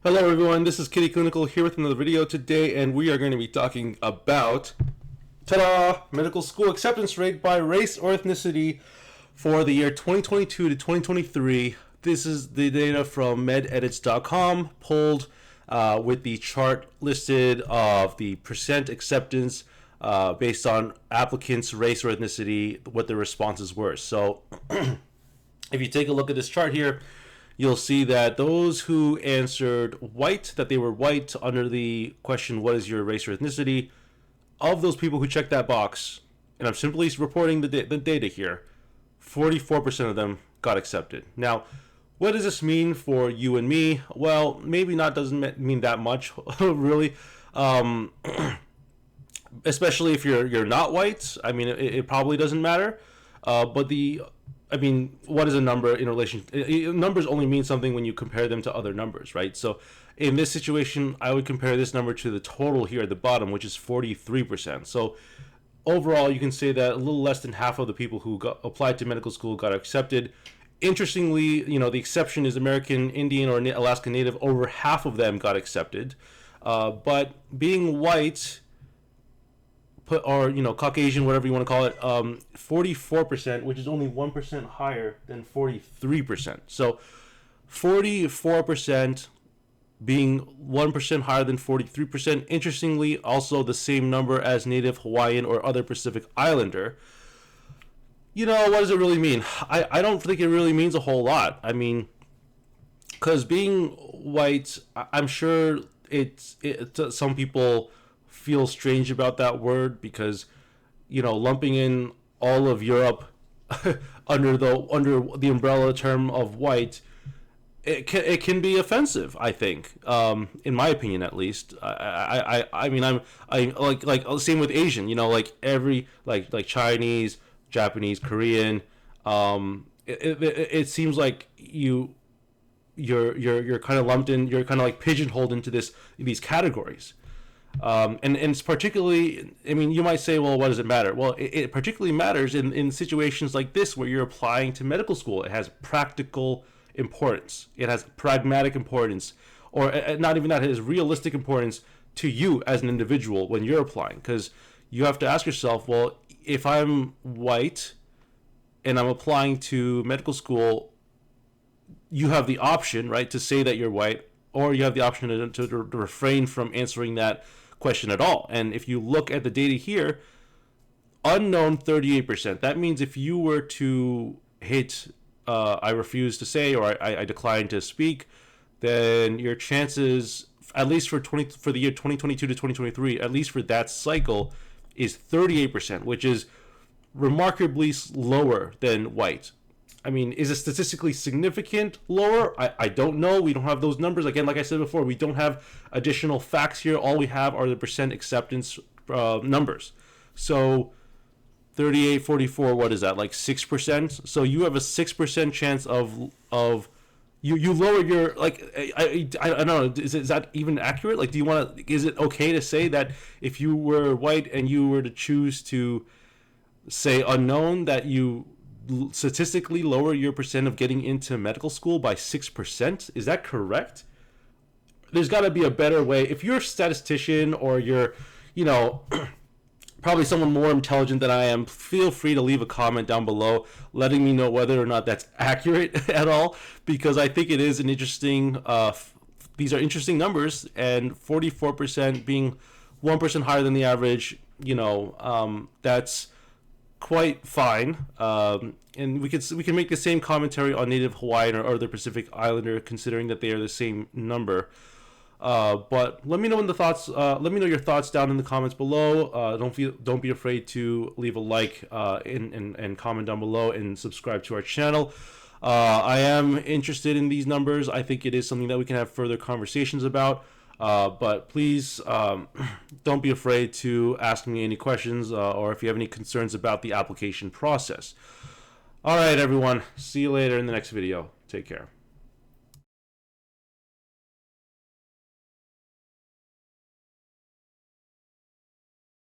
Hello everyone, this is Kitty Clinical here with another video today, and we are going to be talking about, ta-da, medical school acceptance rate by race or ethnicity for the year 2022 to 2023. This is the data from MedEdits.com, pulled with the chart listed of the percent acceptance based on applicants' race or ethnicity, what their responses were. So if you take a look at this chart here, you'll see that those who answered white, that they were white under the question, what is your race or ethnicity, of those people who checked that box, and I'm simply reporting the data here, 44% of them got accepted. Now, what does this mean for you and me? Well, maybe not doesn't mean that much, really. Especially if you're not white. I mean, it probably doesn't matter. What is a number in relation? Numbers only mean something when you compare them to other numbers, right? So in this situation, I would compare this number to the total here at the bottom, which is 43%. So overall, you can say that a little less than half of the people who applied to medical school got accepted. Interestingly, the exception is American Indian or Alaska Native. Over half of them got accepted. But being white, or Caucasian, whatever you want to call it, 44%, which is only 1% higher than 43%. So 44% being 1% higher than 43%. Interestingly, also the same number as Native Hawaiian or other Pacific Islander. What does it really mean? I don't think it really means a whole lot. I mean, because being white, I'm sure some people feel strange about that word because, lumping in all of Europe under the umbrella term of white, it can be offensive. I think, in my opinion, at least. I mean, I'm like same with Asian. Like Chinese, Japanese, Korean. It seems like you're kind of lumped in. You're kind of like pigeonholed into these categories. And it's particularly, I mean, you might say, well, what does it matter? Well, it particularly matters in situations like this where you're applying to medical school. It has practical importance. It has pragmatic importance, or not even that, it has realistic importance to you as an individual when you're applying, because you have to ask yourself, well, if I'm white and I'm applying to medical school, you have the option, right, to say that you're white, or you have the option to refrain from answering that question at all. And if you look at the data here, unknown 38%. That means if you were to hit I refuse to say, or I decline to speak, then your chances, at least for the year 2022 to 2023, at least for that cycle, is 38%, which is remarkably lower than white. I mean, is it statistically significant lower? I don't know. We don't have those numbers. Again, like I said before, we don't have additional facts here. All we have are the percent acceptance numbers. So 38, 44, what is that? Like 6%? So you have a 6% chance of you lower your, like, I don't know, is that even accurate? Like, is it okay to say that if you were white and you were to choose to say unknown, that you statistically lower your percent of getting into medical school by 6%? Is that correct? There's got to be a better way. If you're a statistician or you're, probably someone more intelligent than I am, feel free to leave a comment down below letting me know whether or not that's accurate at all, because I think it is an interesting, these are interesting numbers, and 44% being 1% higher than the average, that's quite fine. And we can make the same commentary on Native Hawaiian or other Pacific Islander, considering that they are the same number. But let me know let me know your thoughts down in the comments below. Don't be afraid to leave a like and comment down below, and subscribe to our channel. I am interested in these numbers. I think it is something that we can have further conversations about. But please don't be afraid to ask me any questions, or if you have any concerns about the application process. All right, everyone. See you later in the next video. Take care.